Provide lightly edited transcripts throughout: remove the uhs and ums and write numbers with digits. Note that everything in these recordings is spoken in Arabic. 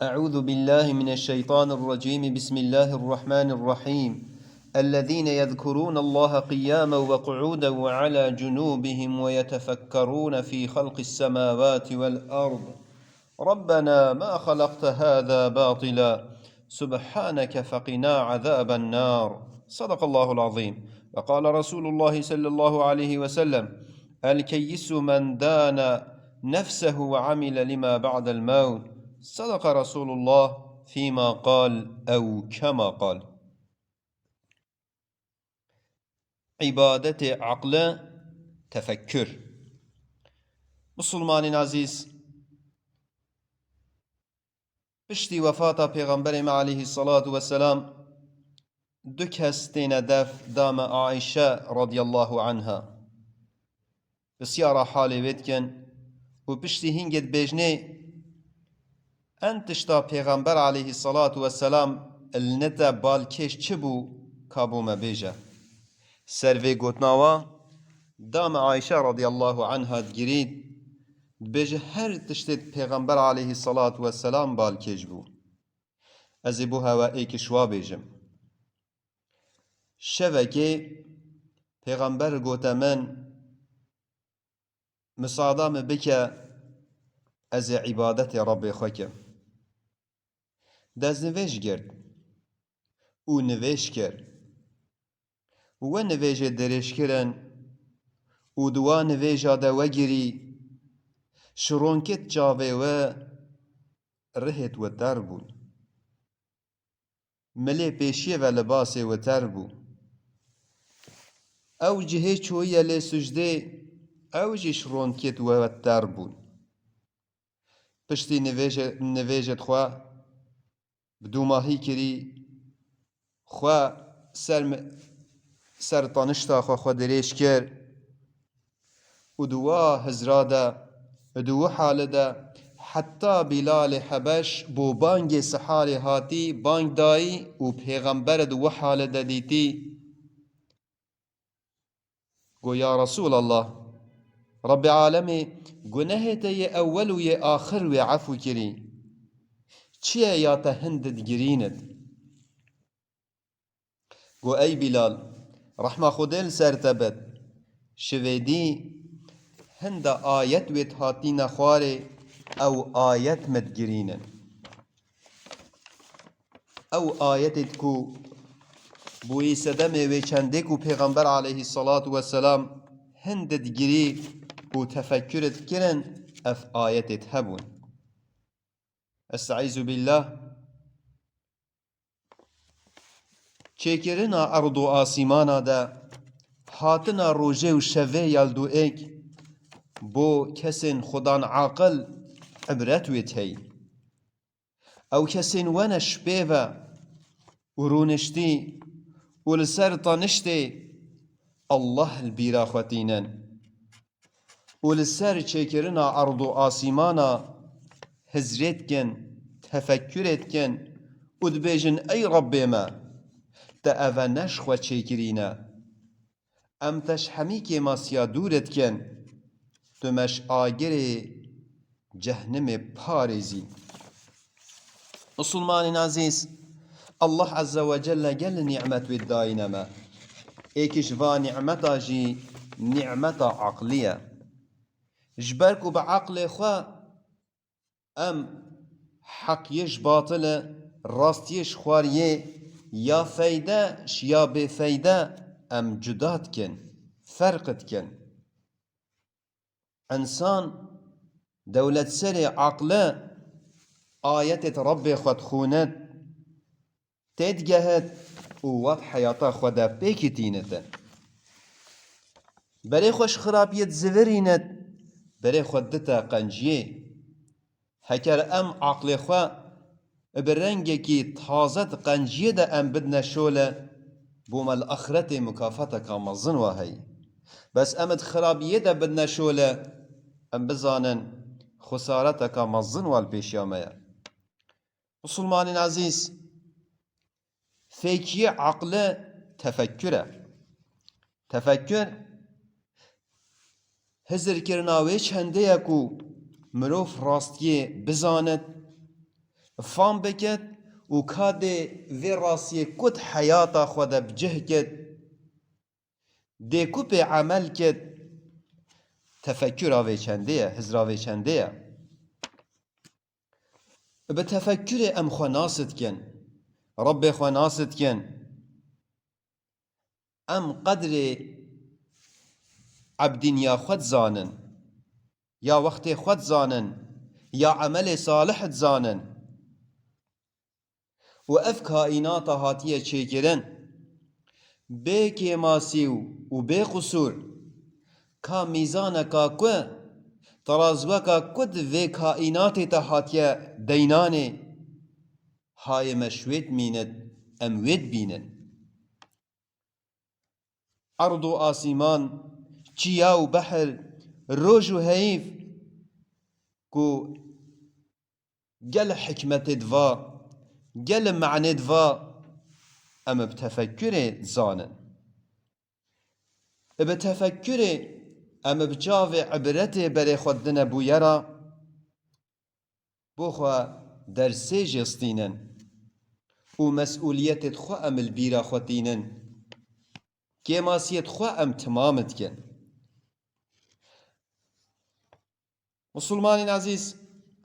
أعوذ بالله من الشيطان الرجيم بسم الله الرحمن الرحيم الذين يذكرون الله قياما وقعودا وعلى جنوبهم ويتفكرون في خلق السماوات والأرض ربنا ما خلقت هذا باطلا سبحانك فقنا عذاب النار صدق الله العظيم. وقال رسول الله صلى الله عليه وسلم: الكيس من دان نفسه وعمل لما بعد الموت. صدق رسول الله فيما قال أو كما قال. عبادت عقل تفكر. مسلمان عزیز، پشتی وفاتا پیغمبر ما علیه الصلاة والسلام دو کس تین دف دام عائشه رضی الله عنها بسیارا حالی وید کن و پشتی هنگت بجنه انتشتا پیغمبر علیه الصلاة والسلام النتا بالکش چبو کابو مبیجه سروی گوتناوا دام عائشه رضی الله عنها گرید بجه هر تشتت پیغمبر علیه الصلاة والسلام بالکش بو از بو هوا ایک شوا بیجم شوکه پیغمبر گوته من مصادام بکه از عبادت رب خوکه دز نویش گرد او نویش کرد و نویش درش کرن و دوا نویش دا وگری شرونکت جاوه و رهت و تر بون ملی پیشیه و لباس و تر بون او جهه چویه لی سجده او جه شرونکت و تر بون پشتی نویجت خواه بدو ماهی کری خواه سر تانشتا خواه دریش کر و دوا هزرادا دو حال دا حتی بلال حبش بو بانگ سحار هاتی بانگ دایی و پیغمبر دو حال دا دیتی گو یا رسول الله رب عالمی گناهت ی اول و ی آخر و عفو کری چیه یا تهندد گرینت گو ای بلال رحمه خودل سرتبت شویدی هند آیت ویت هاتی نخواره او آیت مدگرینن او آیتت کو بوی سدمه و چنده کو پیغمبر علیه الصلاة والسلام هندت گری و تفکرت کرن اف آیتت هبون استعیذ بالله چیکرنا ارض و آسیمانا دا هاتنا روژه و شوه یلدو ایک بو کسین خودان عاقل عبرت ویت هی او کسین ونش بیوه و رونشتی و لسر طنشتی الله البیرا خوتینن و لسر چیکرنا ارض و آسیمانا هزرت کن تفکرت کن و دبیجن ای رب ما تا اوه نشخوة چیکرینا ام تش همی که ماسیا دورت کن تمش آگر جهنم پارزی. مسلمان عزیز، الله عز وجل جل نعمت وداینما ایکش و نعمتا جی نعمتا عقلیه جبرکو بعقل خوا ام حقیش باطله راستیش خواریه یا فایده یا بفایده ام جدات کن فرقت کن انسان دولت سر عقله آیت رب خود خوند تدگهد و وقت حیاتا خود پیکتینت برای خوش خرابیت زورینت برای خود دتا قنجیه هکر ام عقل خود برنگه کی تازت قنجیه دا ام بدنا شوله بوم الاخرت مکافتا کامزن واهی بس امد خرابیه دا بدنا شوله ام بزانن خسارتا کامزن والبیشیامه. مسلمان عزیز، فیکی عقل تفکره تفکر هزر کرناوی چنده یکو مروف راستیه بزاند فام بکت و کاده وی راسی کد حیاتا خود بجه کت دی کوپ عمل کت تفکر آوی چنده هزراوی چنده به تفکر ام خناست کن رب خناست کن ام قدر عبدین یا خود زانن یا وقت خود زانن یا عمل صالح زانن و اف کائنات هاتیه چیکرن بے کیماسی و بے قصور کا میزان کا کو ترازوه کا کد و کائنات تهاتیه دینانه های مشوید میند اموید بینن ارض و آسیمان چیا و بحر روج و حیف کو گل حکمت دوا گل معنی دوا ام بتفکر زانن بتفکر ام بجاو عبرت بر خودن بویرا بخوا درسي جستينن ومسؤولية خو ام البيرا خوتينن كيماسية خو ام تمامت كن مسلمان عزيز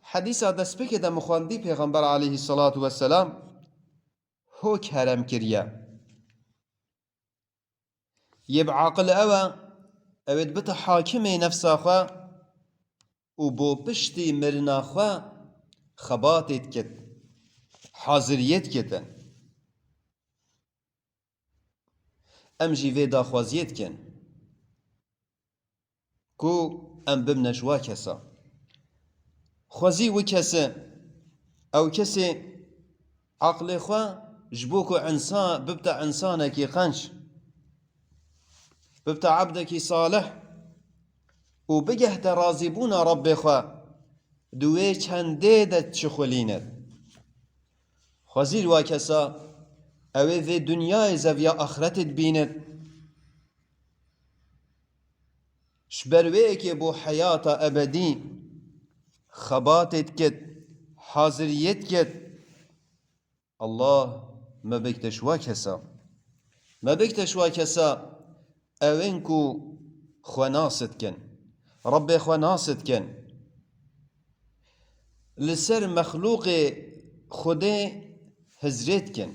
حديثا دسبك دا مخواندي پیغمبر عليه الصلاة والسلام هو كرم كريا يب عاقل اوید بتا حاكم نفسا خوا وبو بشتي مرنا خوا خباتت كت حاضريت كتن ام جيوه دا خوازيت كن كو ام بمنجوا كسا خوازي و كسا او كسي عقل خوا جبوكو انسان ببتا انسانكي قنش ببتا عبدكي صالح وبجه ترازبون رب خوا دوی چنده دت چخولینت خوزیر و کسا اوه في دنیای زویا آخرتت بیند شبروه که بو حیات ابدی خباتت کت حاضریت کت الله ما بکتش و کسا ما بکتش و کسا اوینکو خوناست کن رب خوناست کن لسر مخلوق خود هزرت کن